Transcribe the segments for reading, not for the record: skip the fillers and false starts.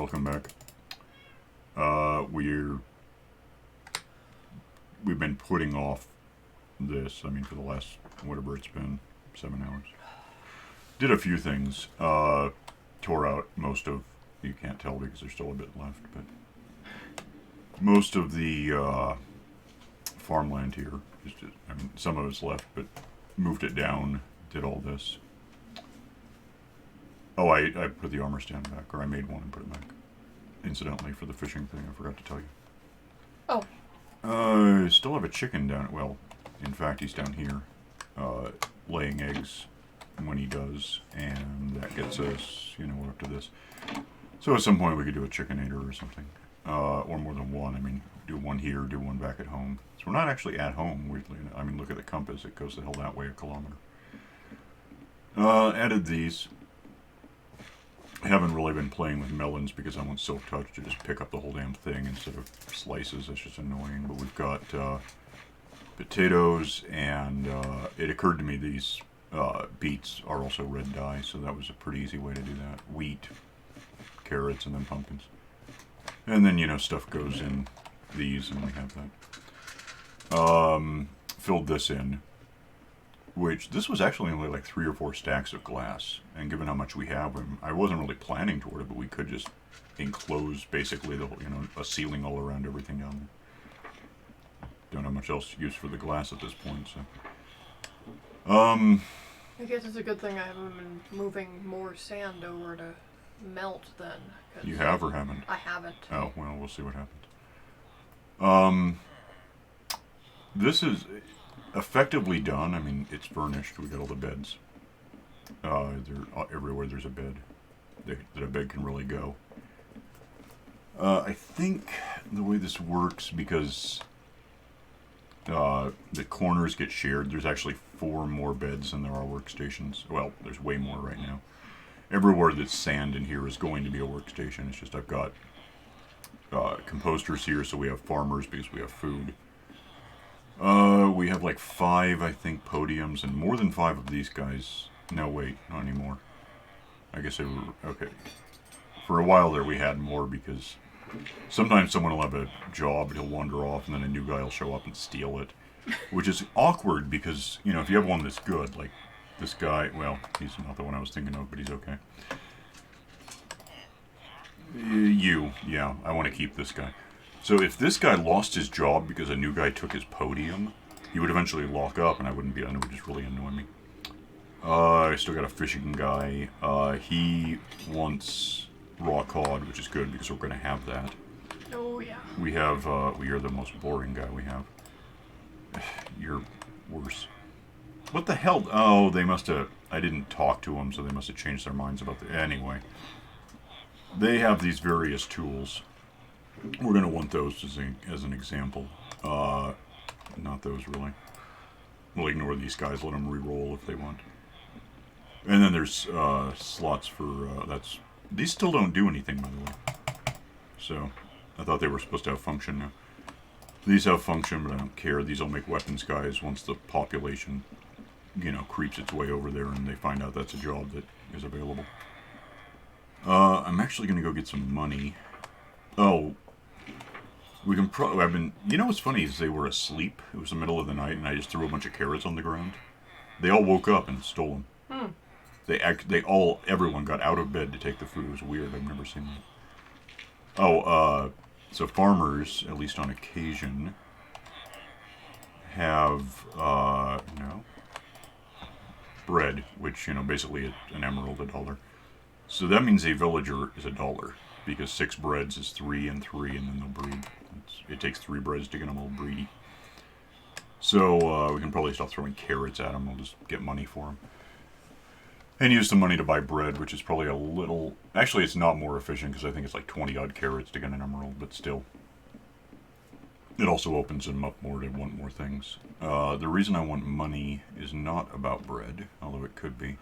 welcome back. We've been putting off this, I mean, for the last, whatever it's been, 7 hours. Did a few things. Tore out most of, you can't tell because there's still a bit left, but most of the farmland here is just, I mean, some of it's left, but moved it down, did all this. Oh, I put the armor stand back, or I made one and put it back. Incidentally, for the fishing thing, I forgot to tell you. Oh. I still have a chicken down, well, in fact, he's down here, laying eggs when he does, and that gets us, you know, up to this. So at some point we could do a chickinator or something, or more than one. I mean, do one here, do one back at home. So we're not actually at home, weirdly. I mean, look at the compass, it goes the hell that way, a kilometer. Added these. I haven't really been playing with melons because I want Silk Touch to just pick up the whole damn thing instead of slices. It's just annoying. But we've got potatoes, and it occurred to me these beets are also red dye, so that was a pretty easy way to do that. Wheat, carrots, and then pumpkins. And then, you know, stuff goes in these, and we have that. Filled this in. Which, this was actually only like 3 or 4 stacks of glass. And given how much we have, I wasn't really planning toward it, but we could just enclose basically the whole, you know, a ceiling all around everything down there. Don't have much else use for the glass at this point, so. I guess it's a good thing I haven't been moving more sand over to melt then. You have or haven't? I haven't. Oh, well, we'll see what happens. This is effectively done. I mean, it's furnished. We got all the beds. Everywhere there's a bed that a bed can really go. I think the way this works, because the corners get shared, there's actually 4 more beds than there are workstations. Well, there's way more right now. Everywhere that's sand in here is going to be a workstation. It's just I've got composters here, so we have farmers because we have food. We have like 5, I think, podiums, and more than 5 of these guys. No, wait, not anymore. I guess they were, okay. For a while there we had more because sometimes someone will have a job, he'll wander off, and then a new guy will show up and steal it. Which is awkward because, you know, if you have one that's good, like this guy, well, he's not the one I was thinking of, but he's okay. Yeah, I want to keep this guy. So if this guy lost his job because a new guy took his podium, he would eventually lock up, and and it would just really annoy me. I still got a fishing guy. He wants raw cod, which is good because we're going to have that. Oh, yeah. We have, you're the most boring guy we have. You're worse. What the hell? Oh, they must have, I didn't talk to them, so they must have changed their minds about the, anyway. They have these various tools. We're going to want those as an example. Not those, really. We'll ignore these guys, let them re-roll if they want. And then there's slots for, these still don't do anything, by the way. So, I thought they were supposed to have function now. These have function, but I don't care. These will make weapons guys once the population, you know, creeps its way over there and they find out that's a job that is available. I'm actually going to go get some money. Oh, we can you know what's funny is they were asleep. It was the middle of the night and I just threw a bunch of carrots on the ground. They all woke up and stole them. Everyone got out of bed to take the food. It was weird. I've never seen that. Oh, so farmers, at least on occasion, have, bread, which, you know, basically an emerald, $1. So that means a villager is $1, because 6 breads is 3 and 3, and then they'll breed. It takes 3 breads to get them all breedy. So we can probably stop throwing carrots at them. We'll just get money for them. And use the money to buy bread, which is probably a little... Actually, it's not more efficient, because I think it's like 20-odd carrots to get an emerald, but still. It also opens them up more to want more things. The reason I want money is not about bread, although it could be.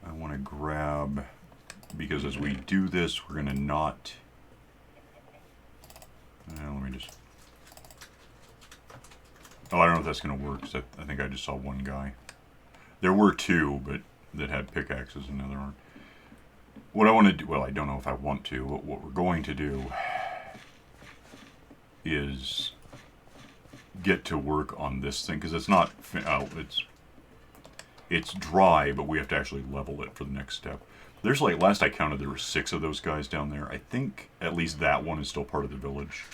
I want to grab... Because as we do this, we're going to not... let me just... Oh, I don't know if that's going to work, because I think I just saw one guy. There were 2, but that had pickaxes and now there aren't. what I want to do, well, I don't know if I want to, but what we're going to do is get to work on this thing, because it's not, it's dry, but we have to actually level it for the next step. There's like, last I counted, there were 6 of those guys down there. I think at least that one is still part of the village,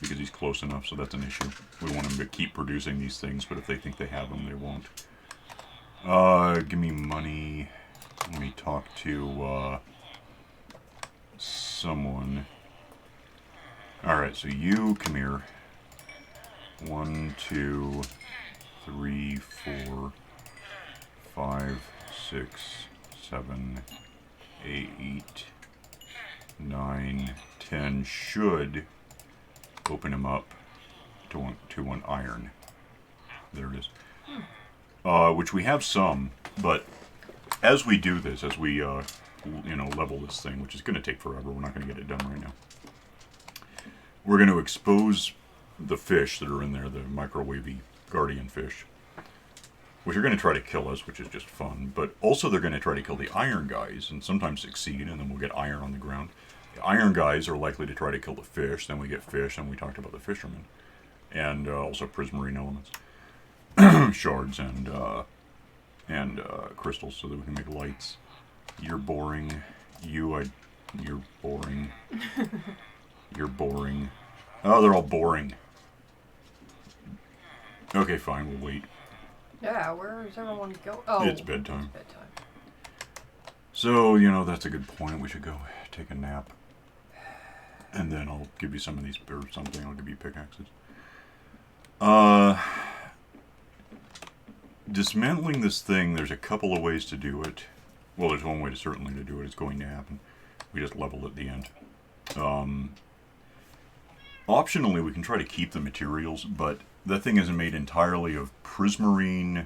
because he's close enough, so that's an issue. We want him to keep producing these things, but if they think they have them, they won't. Give me money. Let me talk to, someone. Alright, so you, come here. 1, 2, 3, 4, 5, 6, 7, 8, 9, 10 should open him up to one iron. There it is. Which we have some, but as we do this, as we level this thing, which is going to take forever, we're not going to get it done right now. We're going to expose the fish that are in there, the microwavy guardian fish, which are going to try to kill us, which is just fun, but also they're going to try to kill the iron guys, and sometimes succeed, and then we'll get iron on the ground. The iron guys are likely to try to kill the fish, then we get fish, and we talked about the fishermen, and also prismarine elements, shards, and crystals, so that we can make lights. You're boring. You're boring. You're boring. Oh, they're all boring. Okay, fine, we'll wait. Yeah, where is everyone going? Oh, it's bedtime. It's bedtime. So, that's a good point. We should go take a nap. And then I'll give you some of these, or something. I'll give you pickaxes. Dismantling this thing, there's a couple of ways to do it. Well, there's one way certainly to do it. It's going to happen. We just level at the end. Optionally, we can try to keep the materials, but that thing isn't made entirely of prismarine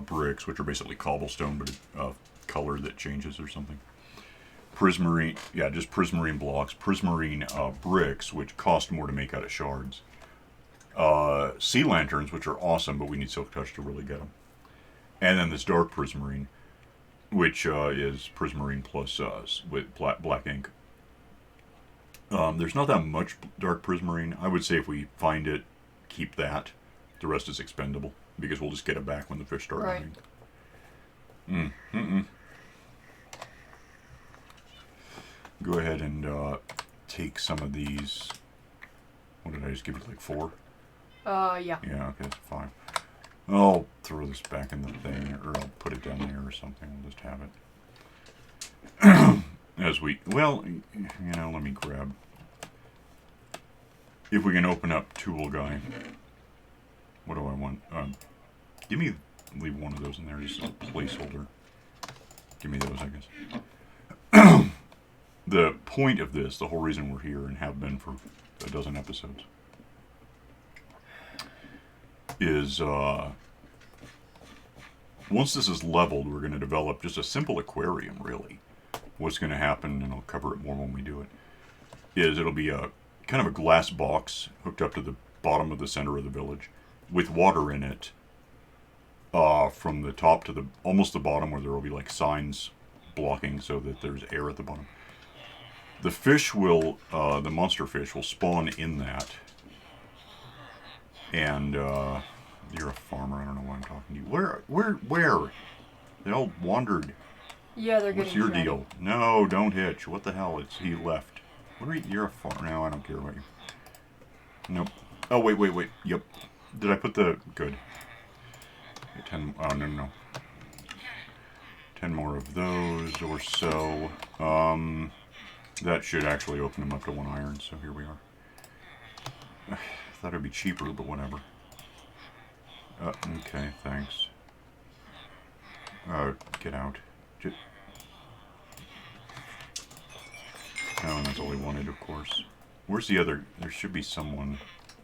bricks, which are basically cobblestone, but a color that changes or something. Prismarine, yeah, just prismarine blocks. Prismarine bricks, which cost more to make out of shards. Sea lanterns, which are awesome, but we need silk touch to really get them. And then this dark prismarine, which is prismarine plus with black ink. There's not that much dark prismarine. I would say if we find it, keep that. The rest is expendable, because we'll just get it back when the fish start running. Go ahead and take some of these. What did I just give you, like 4? Yeah. Yeah, okay, that's 5. I'll throw this back in the thing, or I'll put it down there or something. We'll just have it. As we, well, let me grab. If we can open up tool guy. What do I want? Leave one of those in there, just a placeholder. Give me those, I guess. The point of this, the whole reason we're here and have been for a dozen episodes, is once this is leveled, we're going to develop just a simple aquarium, really. What's going to happen, and I'll cover it more when we do it, is it'll be a kind of a glass box hooked up to the bottom of the center of the village with water in it from the top to the almost the bottom, where there will be like signs blocking so that there's air at the bottom. The fish will, the monster fish will spawn in that. And, you're a farmer, I don't know why I'm talking to you. Where? They all wandered. Yeah, they're getting What's your ready. deal? No, don't hitch. What the hell? He left. You're a farmer. No, I don't care about you. Nope. Oh, wait. Yep. Did I put the, good. 10, oh, no. 10 more of those or so. That should actually open them up to 1 iron, so here we are. Thought it'd be cheaper, but whatever. Okay, thanks. Get out. Oh, and that's all we wanted, of course. Where's the other? There should be someone.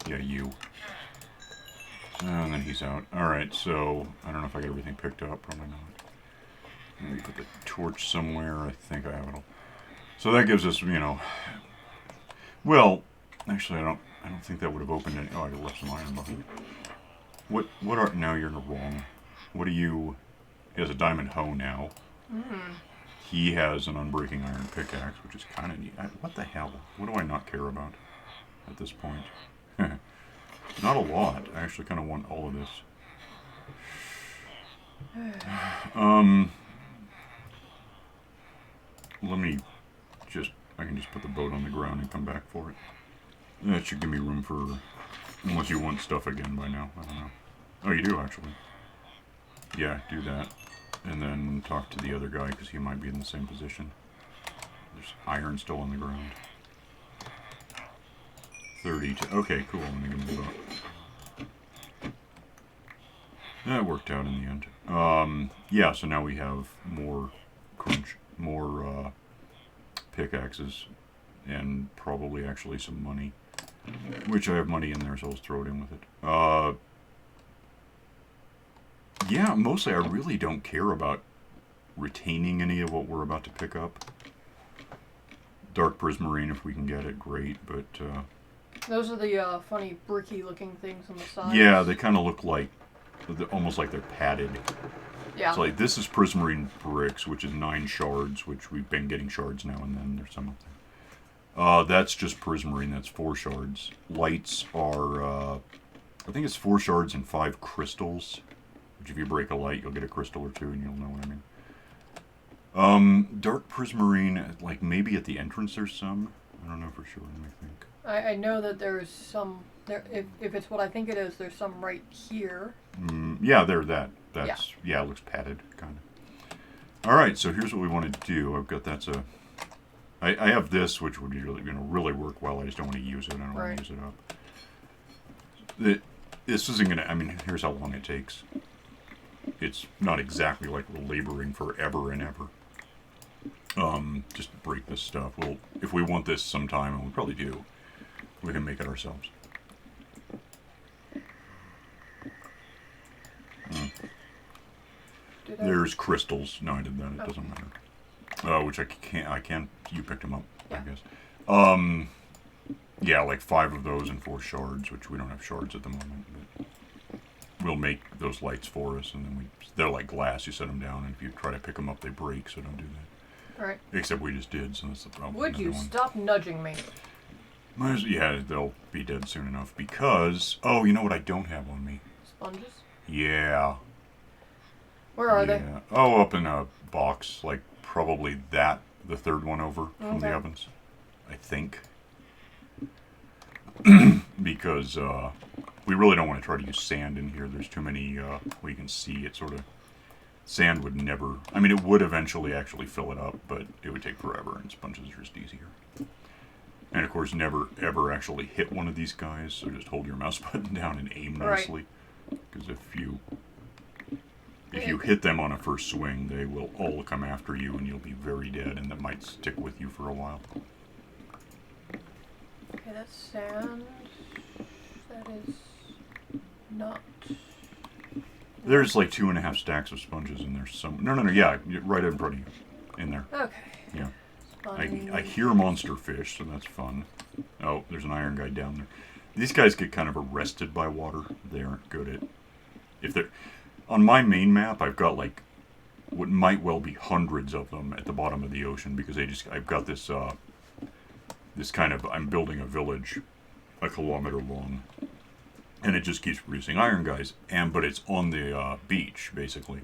Yeah, you. And then he's out. Alright, so, I don't know if I got everything picked up. Probably not. Maybe put the torch somewhere. I think I have it all. So that gives us, well, actually I don't think that would have opened any. Oh, I left some iron behind. What are, no, you're wrong. What are you, he has a diamond hoe now. He has an unbreaking iron pickaxe, which is kind of neat. What the hell? What do I not care about at this point? Not a lot. I actually kind of want all of this. Let me just... I can just put the boat on the ground and come back for it. That should give me room for... Unless you want stuff again by now. I don't know. Oh, you do, actually. Yeah, do that. And then talk to the other guy, because he might be in the same position. There's iron still on the ground. 32. Okay, cool. Let me move up. That worked out in the end. Yeah, so now we have more pickaxes, and probably actually some money. Which I have money in there, so let's throw it in with it. Yeah, mostly I really don't care about retaining any of what we're about to pick up. Dark prismarine, if we can get it, great, but... Those are the funny bricky looking things on the side. Yeah, they kind of look like, almost like they're padded. Yeah. So like, this is prismarine bricks, which is 9 shards, which we've been getting shards now and then. There's some of them. That's just prismarine, that's 4 shards. Lights are, I think it's 4 shards and 5 crystals. Which if you break a light, you'll get a crystal or 2, and you'll know what I mean. Dark prismarine, like maybe at the entrance there's some. I don't know for sure, let me think. I know that there's some, if it's what I think it is, there's some right here. Yeah, that's, yeah, it looks padded, kind of. Alright, so here's what we want to do. I've got, I have this, which would be really work well. I just don't want to use it. I don't want to use it up. This isn't going to, I mean, here's how long it takes. It's not exactly like we're laboring forever and ever. Just break this stuff. Well, if we want this sometime, and we probably do, we can make it ourselves. There's crystals. No, I did that. It doesn't matter. Which I can. You picked them up, I guess. Yeah, like 5 of those and 4 shards, which we don't have shards at the moment, but we'll make those lights for us, and then they're like glass. You set them down, and if you try to pick them up, they break, so don't do that. Alright. Except we just did, so that's the problem. Would you stop nudging me? Yeah, they'll be dead soon enough, because... Oh, you know what I don't have on me? Sponges? Yeah. Where are they? Oh, up in a box, like probably the 3rd one over from the ovens, I think. Because we really don't want to try to use sand in here. There's too many, we can see it sort of... Sand would never... I mean, it would eventually actually fill it up, but it would take forever, and sponges are just easier. And of course, never ever actually hit one of these guys, so just hold your mouse button down and aim nicely. Because if you hit them on a first swing, they will all come after you, and you'll be very dead, and that might stick with you for a while. Okay, that's sand. That is not... There's like 2.5 stacks of sponges in there. No, yeah, right in front of you. In there. Okay. Yeah. I hear monster fish, so that's fun. Oh, there's an iron guy down there. These guys get kind of arrested by water. They aren't good at... If they're... On my main map, I've got like what might well be hundreds of them at the bottom of the ocean, because I've got this this kind of... I'm building a village 1 kilometer long, and it just keeps producing iron guys, but it's on the beach, basically.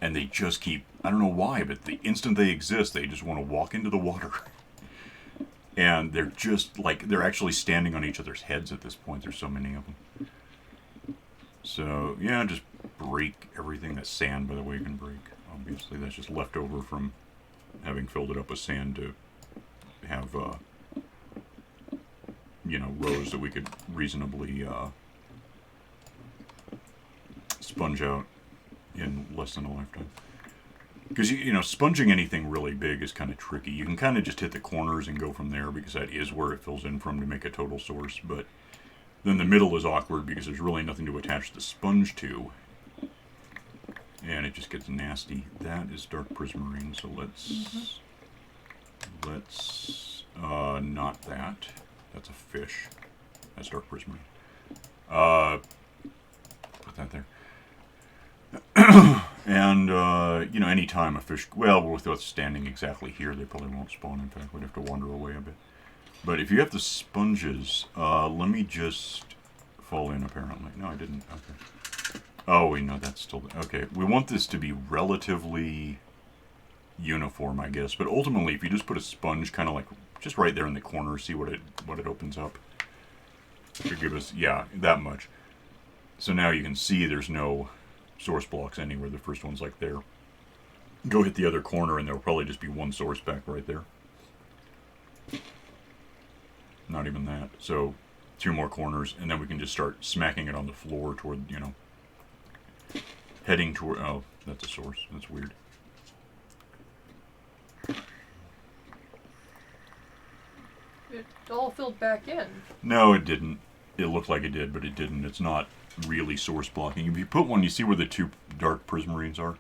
And they just keep... I don't know why, but the instant they exist, they just want to walk into the water. And they're just, like, they're actually standing on each other's heads at this point. There's so many of them. So, yeah, just break everything. That's sand, by the way, you can break. Obviously, that's just left over from having filled it up with sand to have, you know, rows that we could reasonably sponge out in less than a lifetime. Because, you know, sponging anything really big is kind of tricky. You can kind of just hit the corners and go from there, because that is where it fills in from to make a total source. But then the middle is awkward because there's really nothing to attach the sponge to. And it just gets nasty. That is dark prismarine, so let's not that. That's a fish. That's dark prismarine. Put that there. And, you know, anytime a fish, well, without standing exactly here, they probably won't spawn. In fact, we'd have to wander away a bit. But if you have the sponges, let me just fall in, apparently. No, I didn't. Okay. Oh, wait, no, that's still... Okay, we want this to be relatively uniform, I guess. But ultimately, if you just put a sponge kind of like just right there in the corner, see what it opens up. It should give us, yeah, that much. So now you can see there's no source blocks anywhere. The first one's like there. Go hit the other corner and there'll probably just be one source back right there. Not even that. So 2 more corners and then we can just start smacking it on the floor toward, you know, heading toward... Oh, that's a source. That's weird. It all filled back in. No, it didn't. It looked like it did, but it didn't. It's not really source blocking. If you put one, you see where the 2 dark prismarines are?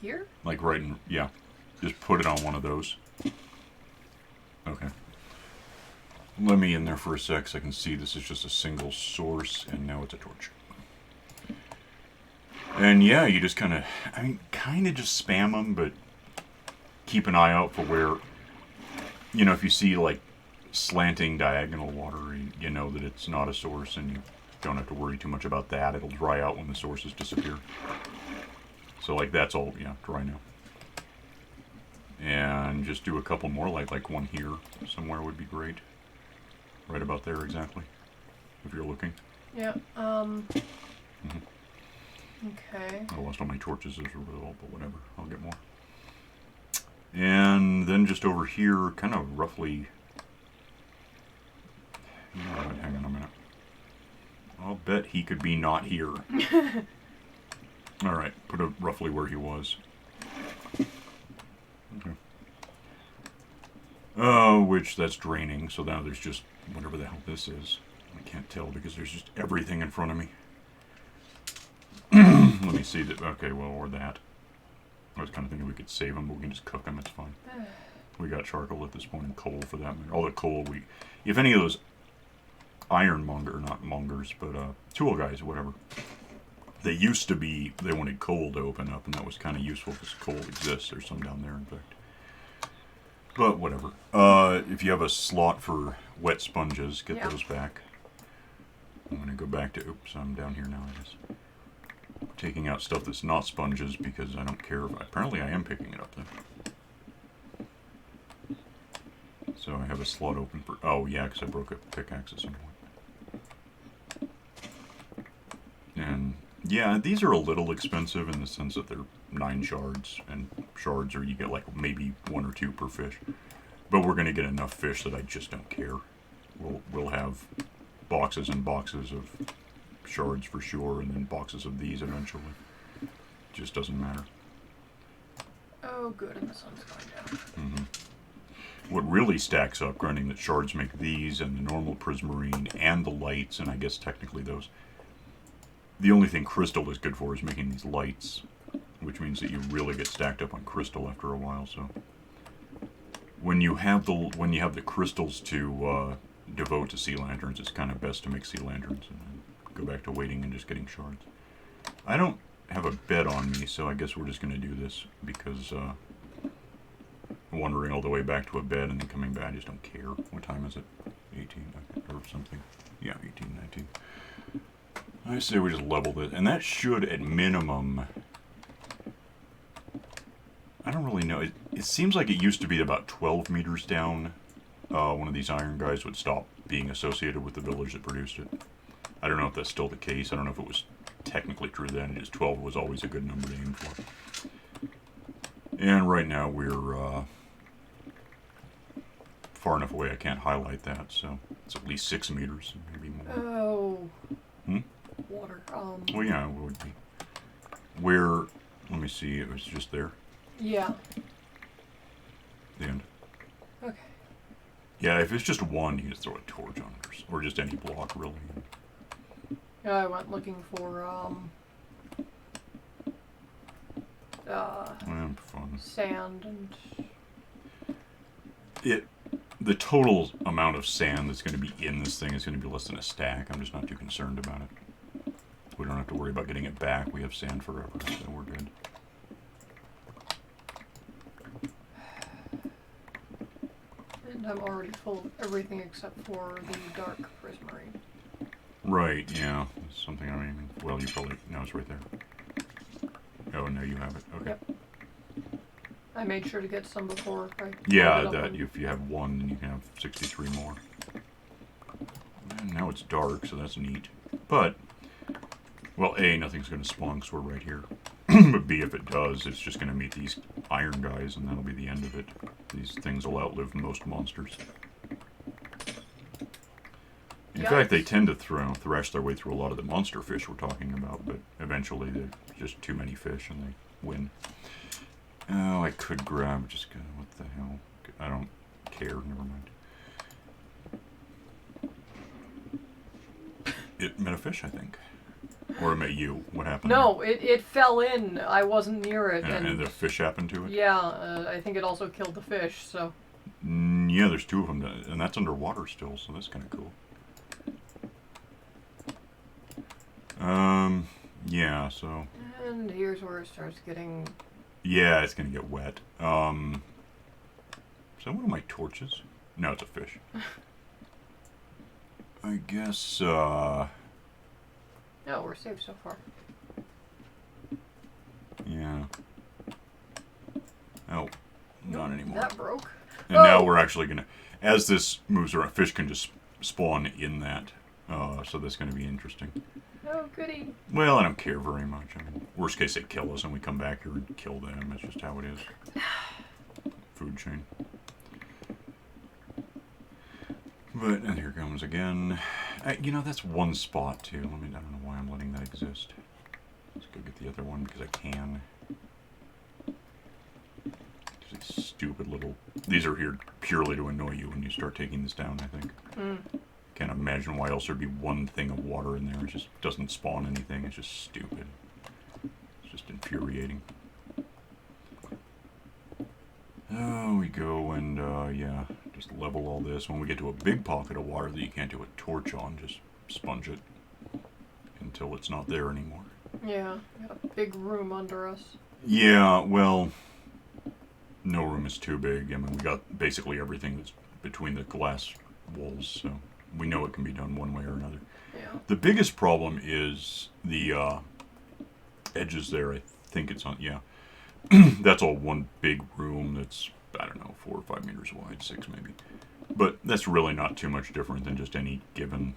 Here? Like right in... Yeah. Just put it on one of those. Okay. Let me in there for a sec so I can see this is just a single source, and now it's a torch. And yeah, you just kind of... I mean, kind of just spam them, but keep an eye out for where... You know, if you see, like, slanting diagonal water, you know that it's not a source, and you don't have to worry too much about that. It'll dry out when the sources disappear. So, like, that's all, yeah, dry now. And just do a couple more, like one here somewhere would be great. Right about there, exactly. If you're looking. Yeah, Okay. I lost all my torches as a result, but whatever. I'll get more. And then just over here, kind of roughly... You know what, hang on a minute. I'll bet he could be not here. Alright, put it roughly where he was. Okay. Which that's draining, so now there's just whatever the hell this is. I can't tell because there's just everything in front of me. Let me see that. Okay, well, or that. I was kind of thinking we could save them, but we can just cook them. It's fine. We got charcoal at this point and coal for that. All the coal we... If any of those ironmonger, not mongers, but tool guys, whatever. They used to be... They wanted coal to open up, and that was kind of useful because coal exists. There's some down there, in fact. But whatever. If you have a slot for wet sponges, get those back. I'm going to go back to... Oops, I'm down here now, I guess. Taking out stuff that's not sponges because I don't care. Apparently I am picking it up then. So I have a slot open for... Oh, yeah, because I broke a pickaxe at some point. And, yeah, these are a little expensive in the sense that they're 9 shards. And shards are, you get like maybe 1 or 2 per fish. But we're going to get enough fish that I just don't care. We'll have boxes and boxes of shards for sure, and then boxes of these eventually. Just doesn't matter. Oh, good, and the sun's going down. Mm-hmm. What really stacks up, granting that shards make these and the normal prismarine and the lights, and I guess technically those. The only thing crystal is good for is making these lights, which means that you really get stacked up on crystal after a while. So when you have the crystals to devote to sea lanterns, it's kind of best to make sea lanterns and then go back to waiting and just getting shards. I don't have a bed on me, so I guess we're just going to do this because wandering all the way back to a bed and then coming back, I just don't care. What time is it? 18 or something. Yeah, 18, 19. I say we just level it, and that should at minimum... I don't really know. It seems like it used to be about 12 meters down. One of these iron guys would stop being associated with the village that produced it. I don't know if that's still the case. I don't know if it was technically true then. Just 12 was always a good number to aim for. And right now we're far enough away I can't highlight that, so it's at least 6 meters, maybe more. Oh. Hmm? Water. Well, yeah, it would be. Where, let me see, it was just there. Yeah. The end. Okay. Yeah, if it's just one, you just throw a torch on it, or just any block, really. Yeah, I went looking for, Fun. sand and... The total amount of sand that's going to be in this thing is going to be less than a stack. I'm just not too concerned about it. We don't have to worry about getting it back. We have sand forever, so we're good. And I'm already full of everything except for the dark prismarine. Right, yeah. That's something I mean, well, you probably know it's right there. Oh, no, you have it. Okay. Yep. I made sure to get some before I... Yeah, loaded up that if you have one, then you can have 63 more. And now it's dark, so that's neat. But, well, A, nothing's going to spawn because we're right here. But B, if it does, it's just going to meet these iron guys, and that'll be the end of it. These things will outlive most monsters. In fact, they tend to thrash their way through a lot of the monster fish we're talking about, but eventually there's just too many fish and they win. Oh, I could grab, just go, what the hell? I don't care, never mind. It met a fish, I think. Or it met you. What happened? No, it fell in. I wasn't near it. And the fish happened to it? Yeah, I think it also killed the fish, so... Yeah, there's two of them, and that's underwater still, so that's kind of cool. Yeah, so... And here's where it starts getting... Yeah, it's gonna get wet. Is that one of my torches? No, it's a fish. I guess, No, we're safe so far. Yeah. Oh, not anymore. That broke. And now we're actually gonna... As this moves around, fish can just spawn in that. So that's gonna be interesting. Oh, goody. Well, I don't care very much. I mean, worst case, they kill us and we come back here and kill them. That's just how it is. Food chain. But, and here comes again. You know, that's one spot, too. I don't know why I'm letting that exist. Let's go get the other one because I can. These stupid little... These are here purely to annoy you when you start taking this down, I think. Can't imagine why else there'd be one thing of water in there. It just doesn't spawn anything. It's just stupid. It's just infuriating. Oh, we go and, yeah, just level all this. When we get to a big pocket of water that you can't do a torch on, just sponge it until it's not there anymore. Yeah, got a big room under us. Yeah, well, no room is too big. I mean, we got basically everything that's between the glass walls, so... We know it can be done one way or another. Yeah. The biggest problem is the edges there. I think it's on, yeah. That's all one big room that's, I don't know, 4 or 5 meters wide, 6 maybe. But that's really not too much different than just any given,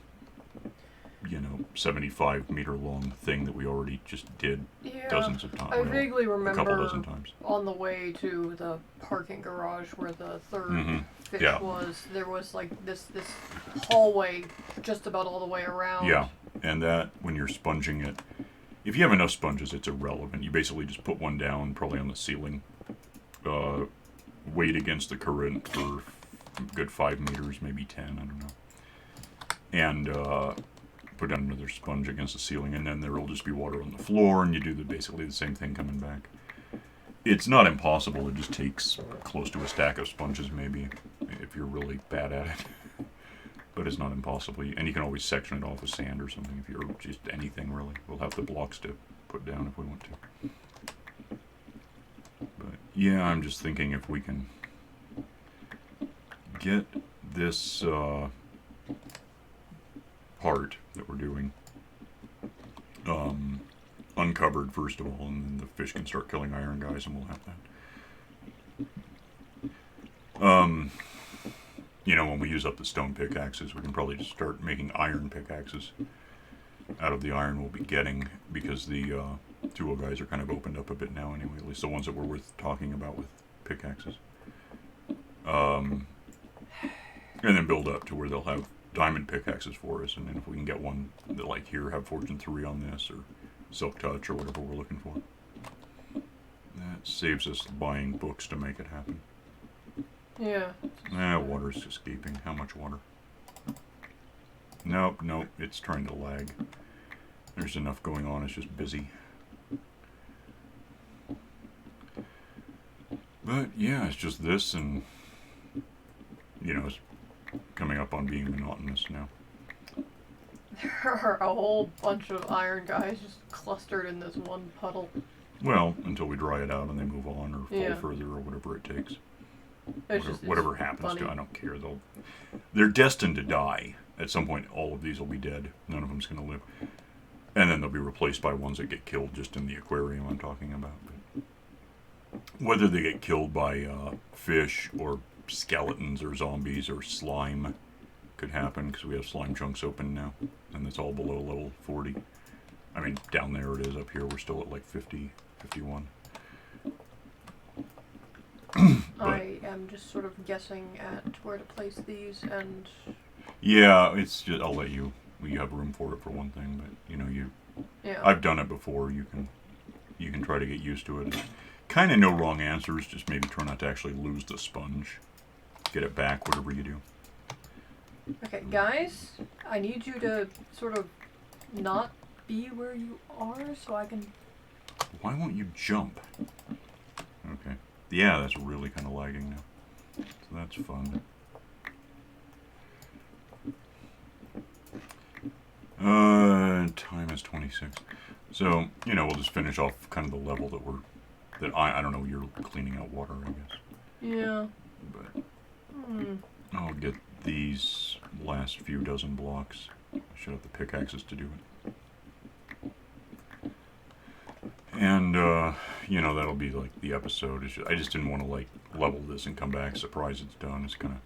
75-meter long thing that we already just did dozens of times. I vaguely remember a couple dozen times. On the way to the parking garage where the third fish was, there was like this hallway just about all the way around. Yeah, and that, when you're sponging it, if you have enough sponges, it's irrelevant. You basically just put one down, probably on the ceiling, weight against the current for a good 5 meters, maybe 10, I don't know. And put down another sponge against the ceiling, and then there will just be water on the floor, and you do basically the same thing coming back. It's not impossible. It just takes close to a stack of sponges, maybe, if you're really bad at it. But it's not impossible. And you can always section it off with sand or something if you're just anything, really. We'll have the blocks to put down if we want to. But, yeah, I'm just thinking if we can get this part that we're doing uncovered first of all, and then the fish can start killing iron guys, and we'll have that. When we use up the stone pickaxes, we can probably just start making iron pickaxes out of the iron we'll be getting, because the tool guys are kind of opened up a bit now anyway, at least the ones that were worth talking about with pickaxes. And then build up to where they'll have diamond pickaxes for us, and then if we can get one that, like here, have Fortune 3 on this, or Silk Touch, or whatever we're looking for. That saves us buying books to make it happen. Yeah. Water's just gaping. How much water? Nope, it's trying to lag. There's enough going on, it's just busy. But, yeah, it's just this, and, it's coming up on being monotonous now. There are a whole bunch of iron guys just clustered in this one puddle. Well, until we dry it out and they move on or fall Yeah. further or whatever it takes. It's Whatever happens funny. to, I don't care. They're destined to die. At some point, all of these will be dead. None of them's going to live. And then they'll be replaced by ones that get killed just in the aquarium I'm talking about. But whether they get killed by fish or skeletons or zombies or slime could happen because we have slime chunks open now. And it's all below level 40. I mean, down there it is. Up here we're still at like 50, 51. I am just sort of guessing at where to place these, and Yeah, it's just, I'll let you. You have room for it for one thing, but you know, yeah. I've done it before. You can try to get used to it. Kind of no wrong answers. Just maybe try not to actually lose the sponge. Get it back, whatever you do. Okay, guys, I need you to sort of not be where you are so I can... Why won't you jump? Okay. Yeah, that's really kind of lagging now. So that's fun. Time is 26. So, you know, we'll just finish off kind of the level that I don't know, you're cleaning out water, I guess. Yeah. But I'll get these last few dozen blocks. I should have the pickaxes to do it. And, you know, that'll be like the episode. I just didn't want to like level this and come back, surprise it's done. It's kind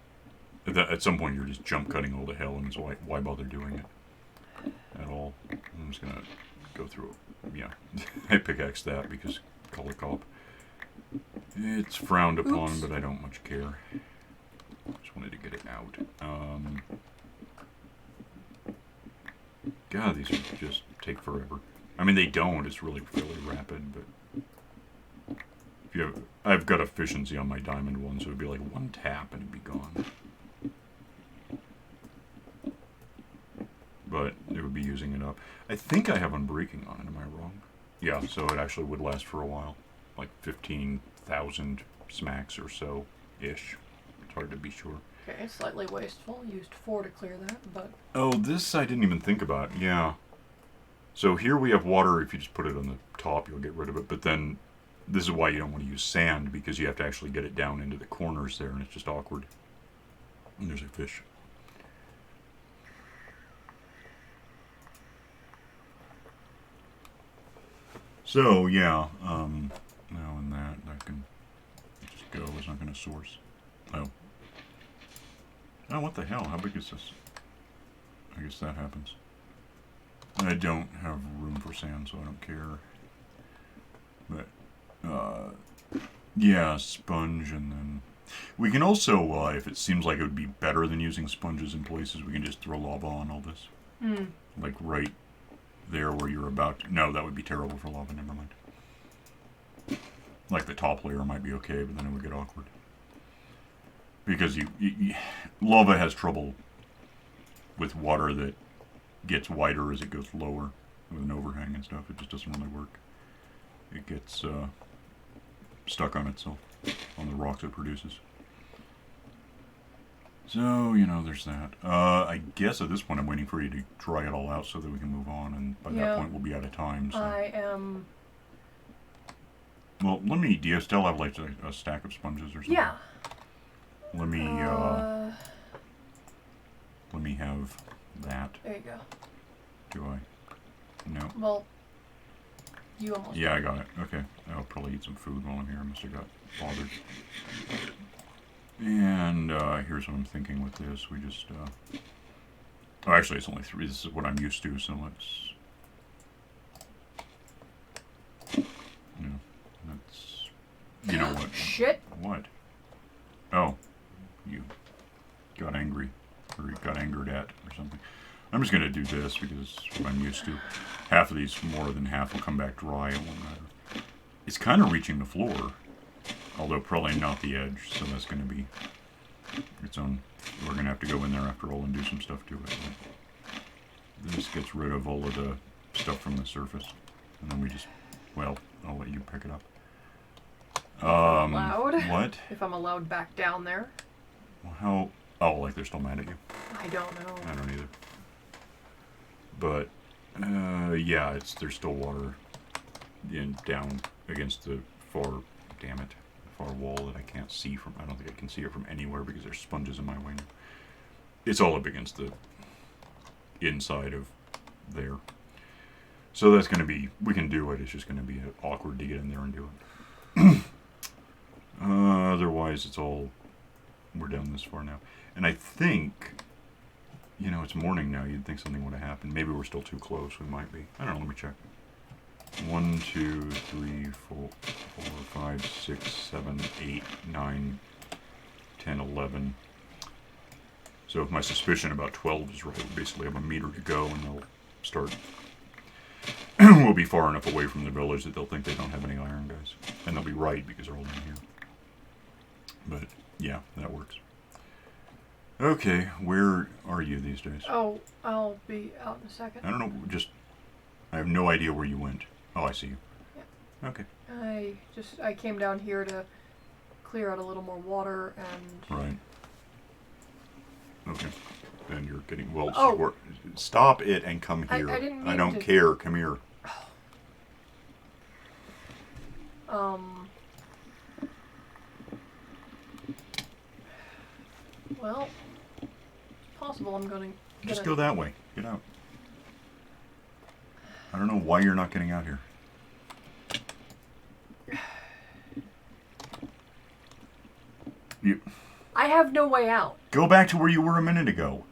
of, at some point you're just jump cutting all to hell, and so why bother doing it at all? I'm just gonna go through it. Yeah, I pickaxe that because color cop. It's frowned upon, Oops. but I don't much care. Just wanted to get it out. God, these just take forever. I mean, they don't. It's really fairly rapid, but if you have, I've got efficiency on my diamond one, so it'd be like one tap and it'd be gone. But it would be using it up. I think I have unbreaking on it. Am I wrong? Yeah, so it actually would last for a while, like 15,000 smacks or so ish. It's hard to be sure. Okay, slightly wasteful. Used 4 to clear that, but... Oh, this I didn't even think about. Yeah. So here we have water. If you just put it on the top, you'll get rid of it. But then this is why you don't want to use sand, because you have to actually get it down into the corners there, and it's just awkward. And there's a fish. So, yeah. Now in that can just go. It's not going to source. Oh. Oh, what the hell? How big is this? I guess that happens. I don't have room for sand, so I don't care. But, yeah, sponge, and then... We can also, if it seems like it would be better than using sponges in places, we can just throw lava on all this. Like right there where you're about to... No, that would be terrible for lava, never mind. Like the top layer might be okay, but then it would get awkward. Because lava has trouble with water that gets wider as it goes lower with an overhang and stuff. It just doesn't really work. It gets stuck on itself, on the rocks it produces. So, you know, there's that. I guess at this point I'm waiting for you to dry it all out so that we can move on, and by that point we'll be out of time. So. I am... Well, do you still have like a stack of sponges or something? Yeah. Let me have that. There you go. Do I? No. Well, you almost... Yeah, I got it. Okay. I'll probably eat some food while I'm here. I must have got bothered. And here's what I'm thinking with this. We just... Oh, actually, it's only 3. This is what I'm used to, so let's... Yeah, that's... You know what? Shit! What? Oh. You got angry. Or you got angered at, or something. I'm just going to do this because it's what I'm used to. Half of these, more than half, will come back dry. It won't matter. It's kind of reaching the floor. Although probably not the edge, so that's going to be its own. We're going to have to go in there after all and do some stuff to it. But this gets rid of all of the stuff from the surface. And then we just, well, I'll let you pick it up. Allowed? What? If I'm allowed back down there. Well, how? Oh, like they're still mad at you? I don't know. I don't either. But yeah, there's still water down against the far, damn it, far wall that I can't see from. I don't think I can see it from anywhere because there's sponges in my way now. It's all up against the inside of there. So that's going to be, we can do it, it's just going to be awkward to get in there and do it. Otherwise, it's all, we're down this far now. And I think, you know, it's morning now, you'd think something would have happened. Maybe we're still too close, we might be. I don't know, let me check. 1, 2, 3, 4, 5, 6, 7, 8, 9, 10, 11. So if my suspicion about 12 is right, we basically have a meter to go and they'll start. We'll be far enough away from the village that they'll think they don't have any iron guys. And they'll be right because they're all in here. But yeah, that works. Okay, where are you these days? Oh, I'll be out in a second. I don't know, I have no idea where you went. Oh, I see you. Yeah. Okay. I came down here to clear out a little more water and... Right. Okay. Then you're getting, well, Oh. stop it and come here. I didn't mean I don't to- care, come here. Well, it's possible I'm gonna... Just go that way. Get out. I don't know why you're not getting out here. You I have no way out. go back to where you were a minute ago.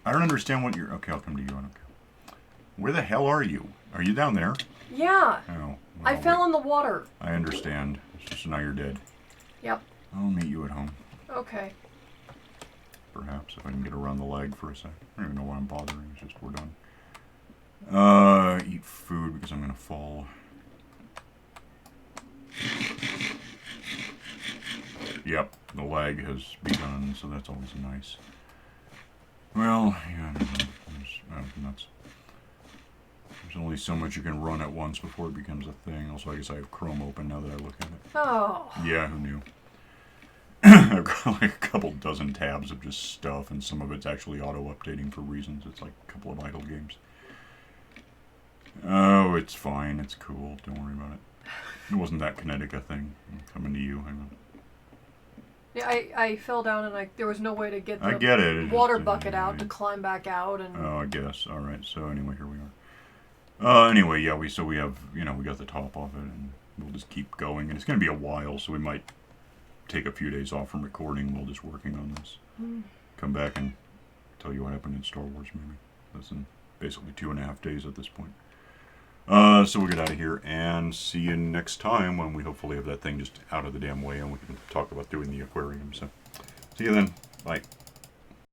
I don't understand what you're... Okay, I'll come to you. I don't care. Where the hell are you? Are you down there? Yeah, Oh. I well, fell in the water. I understand. It's just now you're dead. Yep. I'll meet you at home. Okay. Perhaps, if I can get around the leg for a sec. I don't even know why I'm bothering. It's just we're done. Eat food because I'm going to fall. Yep, the lag has begun, so that's always nice. Well, yeah, I don't know. There's only so much you can run at once before it becomes a thing. Also, I guess I have Chrome open now that I look at it. Oh. Yeah, who knew? I've got like a couple dozen tabs of just stuff, and some of it's actually auto-updating for reasons. It's like a couple of idle games. Oh, it's fine. It's cool. Don't worry about it. It wasn't that kinetic a thing. I'm coming to you. Hang on. Yeah, I fell down and there was no way to get the I get it. It's water just, bucket out to climb back out and... Oh, I guess. All right. So anyway, here we are. Anyway, yeah. We have, you know, we got the top off it, and we'll just keep going. And it's going to be a while, so we might take a few days off from recording while just working on this. Come back and tell you what happened in Star Wars, maybe. That's in basically 2.5 days at this point. So we'll get out of here and see you next time when we hopefully have that thing just out of the damn way and we can talk about doing the aquarium. So see you then. Bye.